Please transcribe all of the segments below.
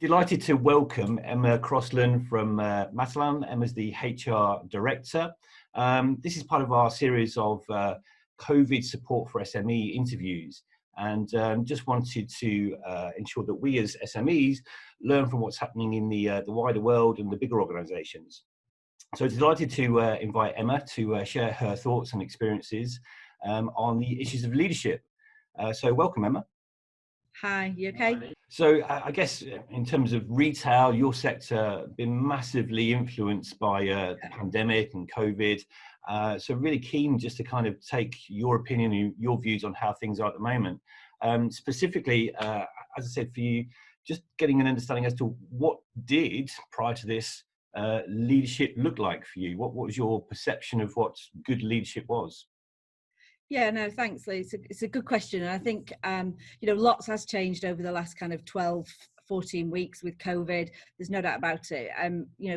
Delighted to welcome Emma Crossland from Matalan. Emma's the HR Director. This is part of our series of COVID support for SME interviews, and just wanted to ensure that we as SMEs learn from what's happening in the wider world and the bigger organisations. So delighted to invite Emma to share her thoughts and experiences on the issues of leadership. So welcome, Emma. Hi, you okay? So I guess in terms of retail, your sector been massively influenced by the pandemic and COVID. So really keen just to kind of take your opinion and your views on how things are at the moment. Specifically, as I said, for you, just getting an understanding as to what did, prior to this, leadership look like for you? What was your perception of what good leadership was? Yeah, no, thanks, Lee. It's a good question. And I think, lots has changed over the last kind of 12, 14 weeks with COVID. There's no doubt about it.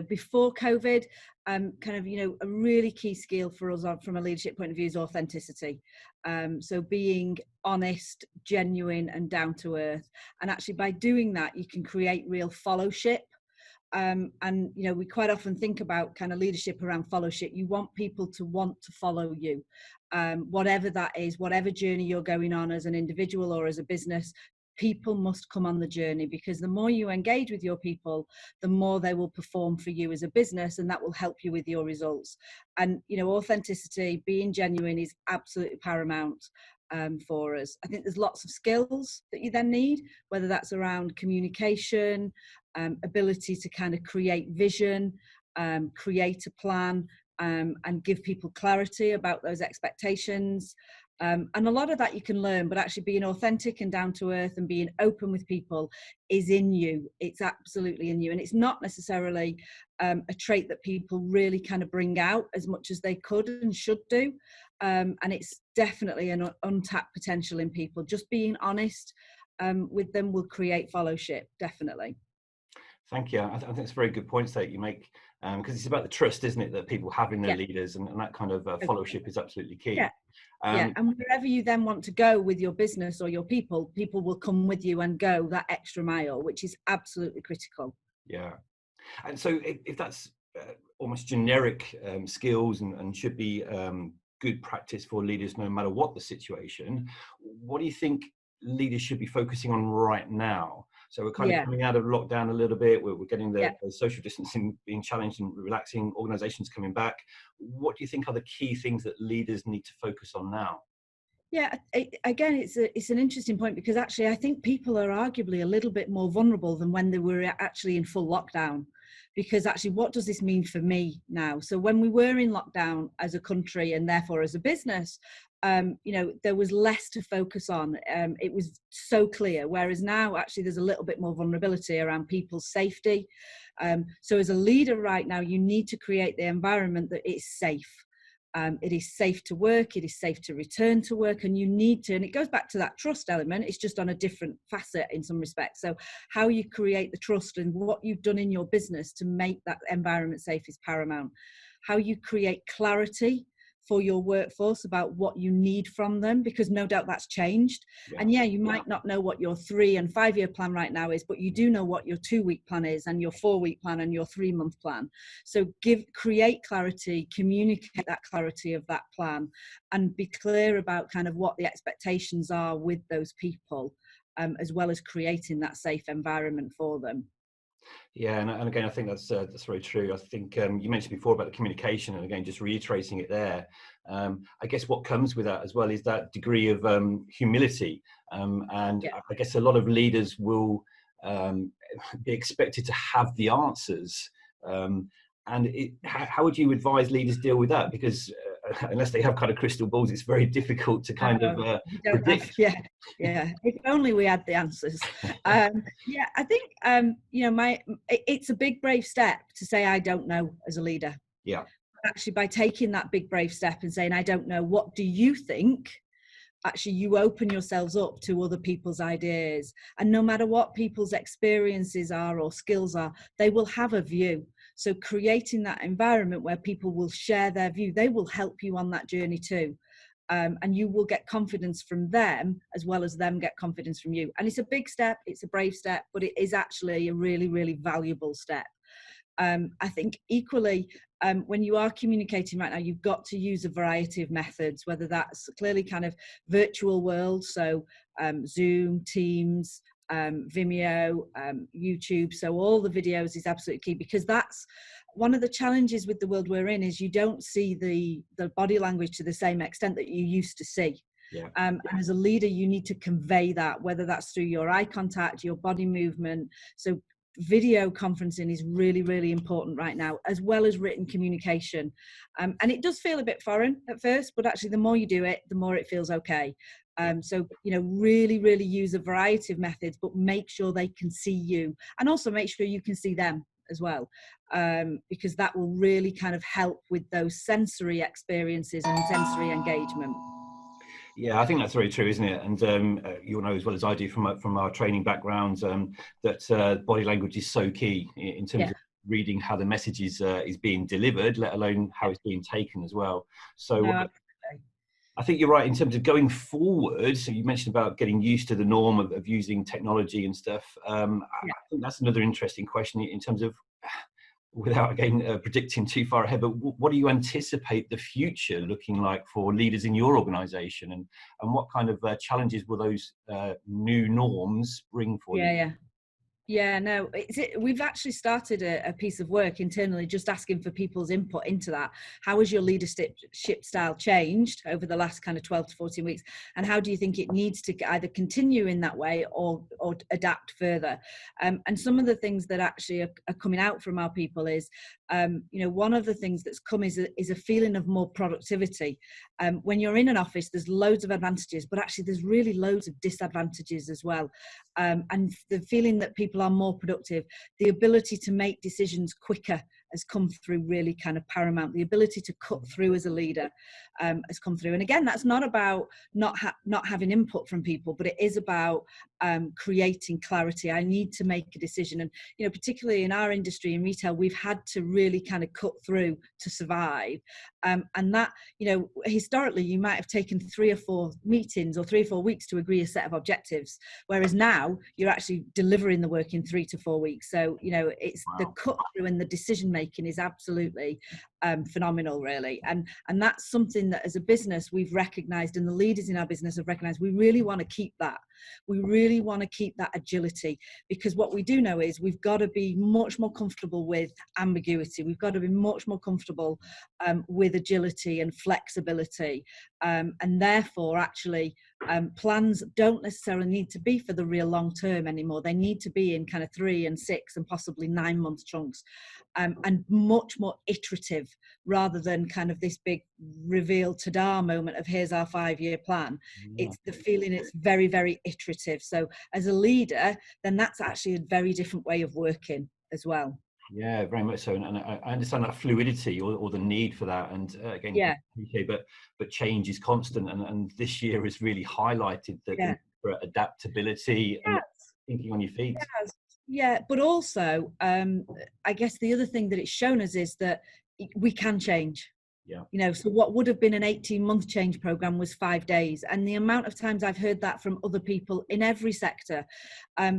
Before COVID, a really key skill for us from a leadership point of view is authenticity. So being honest, genuine and down to earth. And actually by doing that, you can create real followship. We quite often think about kind of leadership around followship. You want people to want to follow you, whatever that is, whatever journey you're going on as an individual or as a business. People must come on the journey, because the more you engage with your people, the more they will perform for you as a business, and that will help you with your results. And authenticity, being genuine, is absolutely paramount for us. I think there's lots of skills that you then need, whether that's around communication, ability to kind of create vision, create a plan, and give people clarity about those expectations. And a lot of that you can learn, but actually being authentic and down to earth and being open with people is in you. It's absolutely in you. And it's not necessarily a trait that people really kind of bring out as much as they could and should do. And it's definitely an untapped potential in people. Just being honest with them will create followship, definitely. Thank you. I think it's very good points that you make, because it's about the trust, isn't it, that people have in their leaders, and that kind of followship is absolutely key. And wherever you then want to go with your business or your people will come with you and go that extra mile, which is absolutely critical. Yeah. And so if that's almost generic skills and should be good practice for leaders no matter what the situation, what do you think leaders should be focusing on right now? So we're kind of coming out of lockdown a little bit. We're getting the social distancing being challenged and relaxing, organisations coming back. What do you think are the key things that leaders need to focus on now? Yeah, again, it's an interesting point, because actually I think people are arguably a little bit more vulnerable than when they were actually in full lockdown. Because actually, what does this mean for me now? So when we were in lockdown as a country and therefore as a business, there was less to focus on. It was so clear. Whereas now, actually, there's a little bit more vulnerability around people's safety. So as a leader right now, you need to create the environment that is safe. It is safe to work, it is safe to return to work, and you need to, and it goes back to that trust element, it's just on a different facet in some respects. So how you create the trust and what you've done in your business to make that environment safe is paramount. How you create clarity for your workforce about what you need from them, because no doubt that's changed. And you might not know what your 3 and 5 year plan right now is, but you do know what your 2-week plan is, and your 4-week plan, and your 3-month plan. So create clarity, communicate that clarity of that plan, and be clear about kind of what the expectations are with those people, as well as creating that safe environment for them. Yeah, and again, I think that's very true. I think you mentioned before about the communication, and again, just reiterating it there. I guess what comes with that as well is that degree of humility, and I guess a lot of leaders will be expected to have the answers. How would you advise leaders deal with that? Because unless they have kind of crystal balls, it's very difficult to kind of predict. If only we had the answers. I think it's a big brave step to say I don't know as a leader. Actually, by taking that big brave step and saying I don't know, what do you think? Actually, you open yourselves up to other people's ideas, and no matter what people's experiences are or skills are, they will have a view. So creating that environment where people will share their view, they will help you on that journey too. and you will get confidence from them as well as them get confidence from you. And it's a big step, it's a brave step, but it is actually a really, really valuable step. I think equally, when you are communicating right now, you've got to use a variety of methods, whether that's clearly kind of virtual world, so Zoom, Teams, Vimeo, YouTube. So all the videos is absolutely key, because that's one of the challenges with the world we're in, is you don't see the body language to the same extent that you used to see. Yeah. And as a leader, you need to convey that, whether that's through your eye contact, your body movement. So video conferencing is really, really important right now, as well as written communication. And it does feel a bit foreign at first, but actually the more you do it, the more it feels okay. So, really, really use a variety of methods, but make sure they can see you, and also make sure you can see them as well, because that will really kind of help with those sensory experiences and sensory engagement. Yeah, I think that's very true, isn't it? And you'll know as well as I do from our training backgrounds that body language is so key in terms of reading how the message is being delivered, let alone how it's being taken as well. So I think you're right in terms of going forward. So you mentioned about getting used to the norm of using technology and stuff. I think that's another interesting question in terms of, without again predicting too far ahead, but what do you anticipate the future looking like for leaders in your organization, and what kind of challenges will those new norms bring for you? Yeah, no, we've actually started a piece of work internally, just asking for people's input into that. How has your leadership style changed over the last kind of 12 to 14 weeks? And how do you think it needs to either continue in that way or adapt further? And some of the things that actually are coming out from our people is, one of the things that's come is a feeling of more productivity. When you're in an office, there's loads of advantages, but actually there's really loads of disadvantages as well. And the feeling that people are more productive, the ability to make decisions quicker has come through really kind of paramount. The ability to cut through as a leader has come through. And again, that's not about not having input from people, but it is about creating clarity. I need to make a decision. And, particularly in our industry, in retail, we've had to really kind of cut through to survive. And that, historically, you might have taken 3 or 4 meetings or 3 or 4 weeks to agree a set of objectives. Whereas now you're actually delivering the work in 3 to 4 weeks. So, it's the cut through and the decision making is absolutely phenomenal, really. And that's something that as a business we've recognized, and the leaders in our business have recognized, we really want to keep that. We really want to keep that agility, because what we do know is we've got to be much more comfortable with ambiguity. We've got to be much more comfortable with agility and flexibility. And therefore, actually, plans don't necessarily need to be for the real long term anymore. They need to be in kind of 3 and 6 and possibly 9-month chunks, and much more iterative, rather than kind of this big reveal ta-da moment of here's our 5-year plan. It's the feeling it's very, very iterative. So as a leader, then that's actually a very different way of working as well. Yeah, very much so, and I understand that fluidity or the need for that. And again, but change is constant, and this year has really highlighted the for adaptability and thinking on your feet. Yeah, but also, I guess the other thing that it's shown us is that we can change. So what would have been an 18-month change program was 5 days, and the amount of times I've heard that from other people in every sector.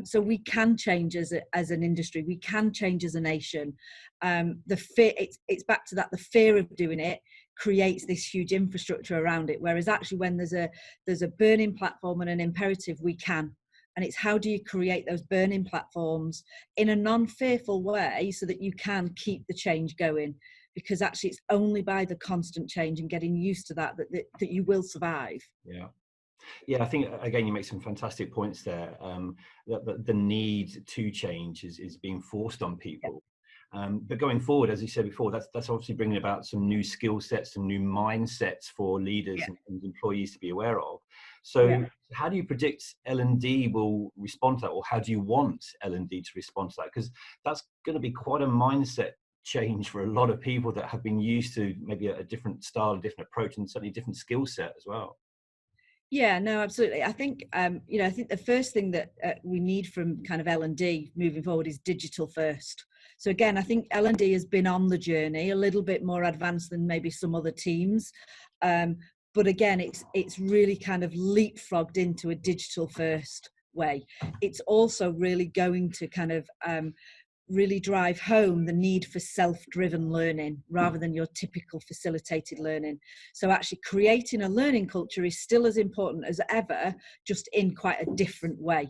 So we can change as an industry, we can change as a nation. The fear, it's back to that, the fear of doing it creates this huge infrastructure around it, whereas actually when there's a burning platform and an imperative, we can. And it's how do you create those burning platforms in a non-fearful way so that you can keep the change going, because actually it's only by the constant change and getting used to that you will survive. Yeah, I think again you make some fantastic points there. That the need to change is being forced on people. But going forward, as you said before, that's obviously bringing about some new skill sets and new mindsets for leaders and employees to be aware of. So how do you predict L&D will respond to that, or how do you want L&D to respond to that? Because that's going to be quite a mindset change for a lot of people that have been used to maybe a different style, a different approach, and certainly a different skill set as well. Yeah, no, absolutely. I think, I think the first thing that we need from kind of L&D moving forward is digital first. So again, I think L&D has been on the journey a little bit more advanced than maybe some other teams. but again, it's really kind of leapfrogged into a digital first way. It's also really going to kind of really drive home the need for self-driven learning rather than your typical facilitated learning. So actually creating a learning culture is still as important as ever, just in quite a different way.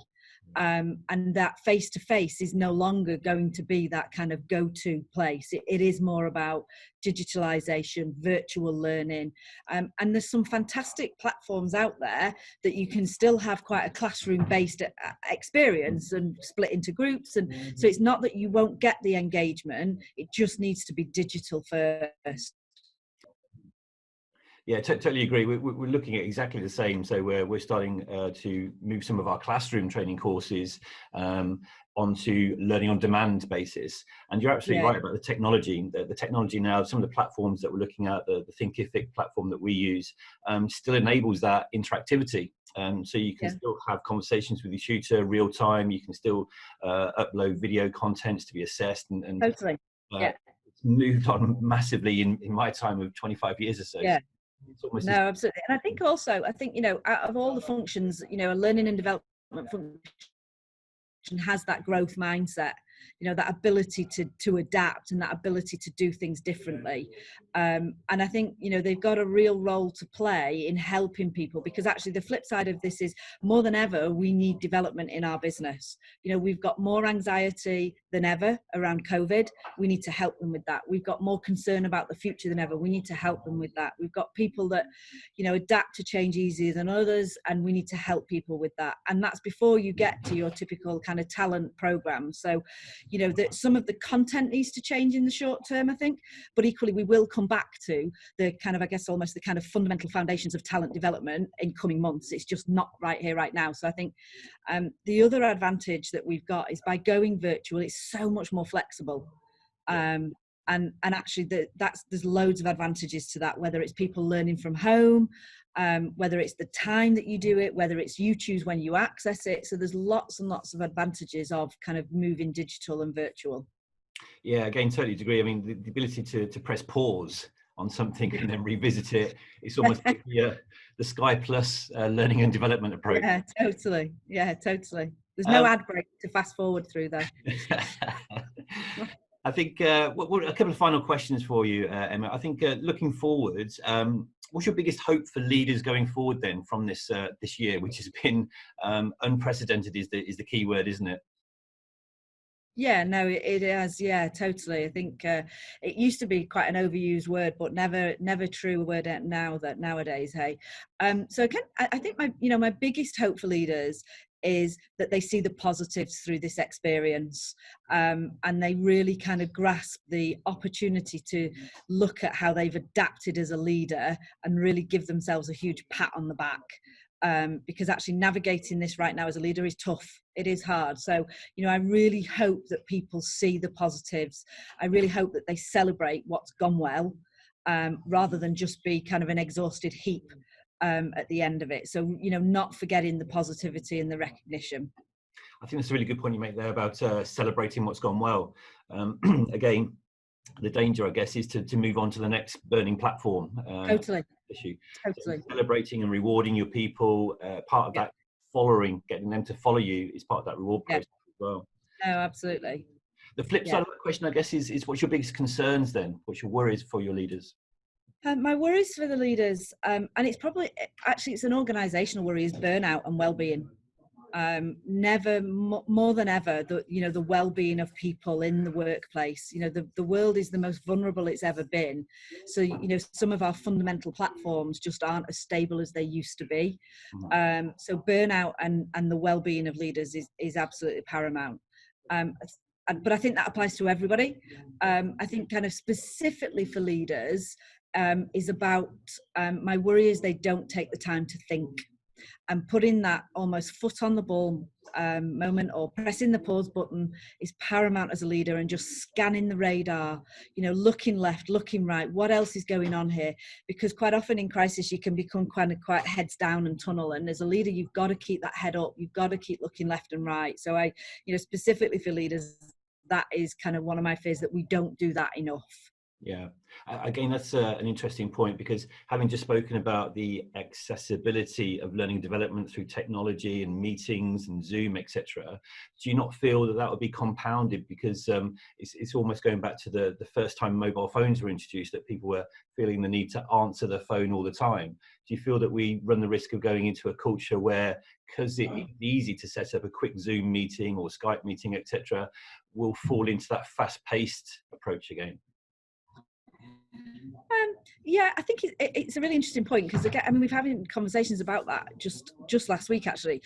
And that face-to-face is no longer going to be that kind of go-to place. It is more about digitalization, virtual learning, and there's some fantastic platforms out there that you can still have quite a classroom-based experience and split into groups, and so it's not that you won't get the engagement, it just needs to be digital first. Yeah, totally agree. We're looking at exactly the same. So we're starting to move some of our classroom training courses onto learning on demand basis. And you're absolutely right about the technology. The technology now, some of the platforms that we're looking at, the Thinkific platform that we use, still enables that interactivity. So you can still have conversations with your tutor real time. You can still upload video contents to be assessed. And totally. It's moved on massively in my time of 25 years or so. Yeah. No, absolutely. And I think also, you know, out of all the functions, you know, a learning and development function has that growth mindset, you know, that ability to adapt and that ability to do things differently. And I think, you know, they've got a real role to play in helping people, because actually the flip side of this is more than ever, we need development in our business. You know, we've got more anxiety than ever around COVID. We need to help them with that. We've got more concern about the future than ever. We need to help them with that. We've got people that, you know, adapt to change easier than others, and we need to help people with that. And that's before you get to your typical kind of talent program. So, you know, that some of the content needs to change in the short term, I think, but equally we will come back to the kind of, I guess, almost the kind of fundamental foundations of talent development in coming months. It's just not right here, right now. So I think the other advantage that we've got is by going virtual, it's so much more flexible. And actually there's loads of advantages to that, whether it's people learning from home, whether it's the time that you do it, whether it's you choose when you access it. So there's lots and lots of advantages of kind of moving digital and virtual. Yeah, again, totally agree. I mean, the ability to press pause on something and then revisit it, it's almost like the Sky Plus learning and development approach. Yeah, totally. Yeah, totally. There's no ad break to fast forward through though. I think a couple of final questions for you, Emma. I think looking forward, what's your biggest hope for leaders going forward then from this year, which has been unprecedented is the key word, isn't it? Yeah, no, it is. Yeah, totally. I think it used to be quite an overused word, but never true word nowadays. Hey, so I think my biggest hope for leaders is that they see the positives through this experience, and they really kind of grasp the opportunity to look at how they've adapted as a leader and really give themselves a huge pat on the back. Because actually navigating this right now as a leader is tough. It is hard. So, you know, I really hope that people see the positives. I really hope that they celebrate what's gone well, rather than just be kind of an exhausted heap at the end of it. So, you know, not forgetting the positivity and the recognition. I think that's a really good point you make there about celebrating what's gone well. Again, the danger, I guess, is to move on to the next burning platform Totally. issue. Totally. So celebrating and rewarding your people, part of that getting them to follow you is part of that reward process as well. No, absolutely. The flip side of that question, I guess, is what's your biggest concerns then? What's your worries for your leaders? My worries for the leaders, and it's probably actually it's an organisational worry, is burnout and well-being. Never more than ever, the well-being of people in the workplace. You know, the world is the most vulnerable it's ever been. So, you know, some of our fundamental platforms just aren't as stable as they used to be. So burnout and the well-being of leaders is absolutely paramount. But I think that applies to everybody. I think kind of specifically for leaders is about my worry is they don't take the time to think. And putting that almost foot on the ball moment, or pressing the pause button, is paramount as a leader, and just scanning the radar, you know, looking left, looking right, what else is going on here? Because quite often in crisis, you can become quite heads down and tunnel. And as a leader, you've got to keep that head up. You've got to keep looking left and right. So specifically for leaders, that is kind of one of my fears, that we don't do that enough. Yeah. Again, that's an interesting point, because having just spoken about the accessibility of learning development through technology and meetings and Zoom, etc., do you not feel that that would be compounded, because it's almost going back to the first time mobile phones were introduced, that people were feeling the need to answer the phone all the time? Do you feel that we run the risk of going into a culture where, because it's easy to set up a quick Zoom meeting or Skype meeting, etc., we'll fall into that fast-paced approach again? Yeah, I think it's a really interesting point, because again, I mean, we've having conversations about that just last week actually,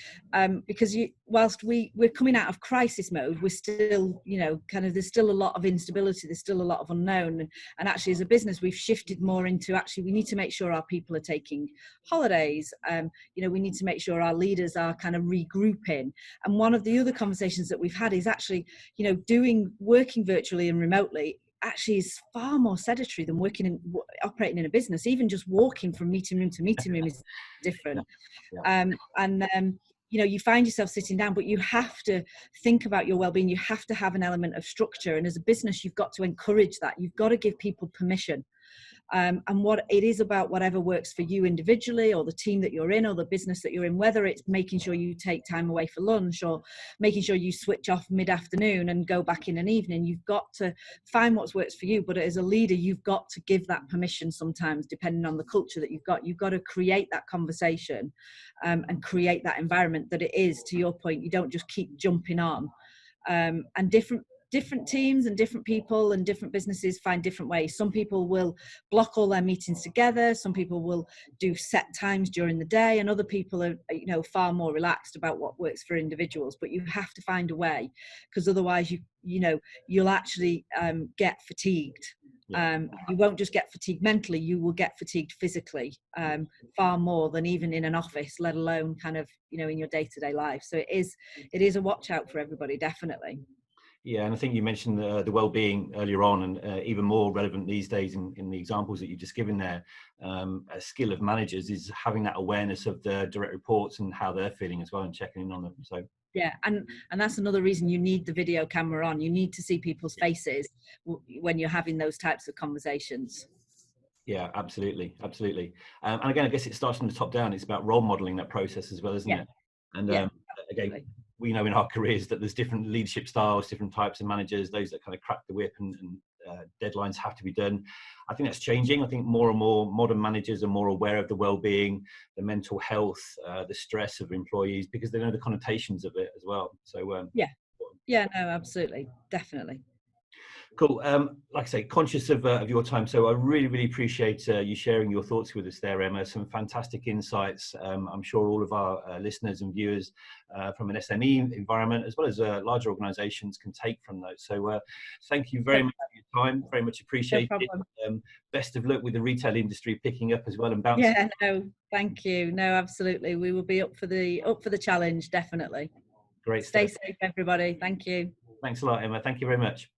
because whilst we're coming out of crisis mode, we're still, there's still a lot of instability, there's still a lot of unknown, and actually as a business we've shifted more into, actually we need to make sure our people are taking holidays, we need to make sure our leaders are kind of regrouping. And one of the other conversations that we've had is actually, working virtually and remotely actually is far more sedentary than operating in a business. Even just walking from meeting room to meeting room is different. Yeah. You find yourself sitting down, but you have to think about your well-being. You have to have an element of structure, and as a business you've got to encourage that. You've got to give people permission. And what it is about, whatever works for you individually, or the team that you're in, or the business that you're in, whether it's making sure you take time away for lunch, or making sure you switch off mid-afternoon and go back in an evening, you've got to find what works for you. But as a leader, you've got to give that permission sometimes, depending on the culture that you've got to create that conversation, and create that environment that it is, to your point, you don't just keep jumping on. And different teams and different people and different businesses find different ways. Some people will block all their meetings together. Some people will do set times during the day, and other people are, far more relaxed about what works for individuals. But you have to find a way, because otherwise you'll actually get fatigued. You won't just get fatigued mentally, you will get fatigued physically, far more than even in an office, let alone kind of, in your day-to-day life. So it is a watch out for everybody, definitely. Yeah, and I think you mentioned the well-being earlier on, and even more relevant these days in the examples that you've just given there. A skill of managers is having that awareness of the direct reports and how they're feeling as well, and checking in on them. So yeah, and that's another reason you need the video camera on. You need to see people's faces when you're having those types of conversations. Yeah, absolutely. And again, I guess it starts from the top down. It's about role modeling that process as well, isn't it? And again, we know in our careers that there's different leadership styles, different types of managers, those that kind of crack the whip and deadlines have to be done. I think that's changing. I think more and more modern managers are more aware of the well-being, the mental health, the stress of employees, because they know the connotations of it as well. So no, absolutely, definitely. Cool. Like I say, conscious of your time, so I really appreciate you sharing your thoughts with us there, Emma. Some fantastic insights. I'm sure all of our listeners and viewers from an SME environment, as well as larger organisations, can take from those. So thank you very much for your time. Very much appreciated. Best of luck with the retail industry picking up as well and bouncing. Yeah, no, thank you. No, absolutely. We will be up for the challenge, definitely. Great. Stay safe, everybody. Thank you. Thanks a lot, Emma. Thank you very much.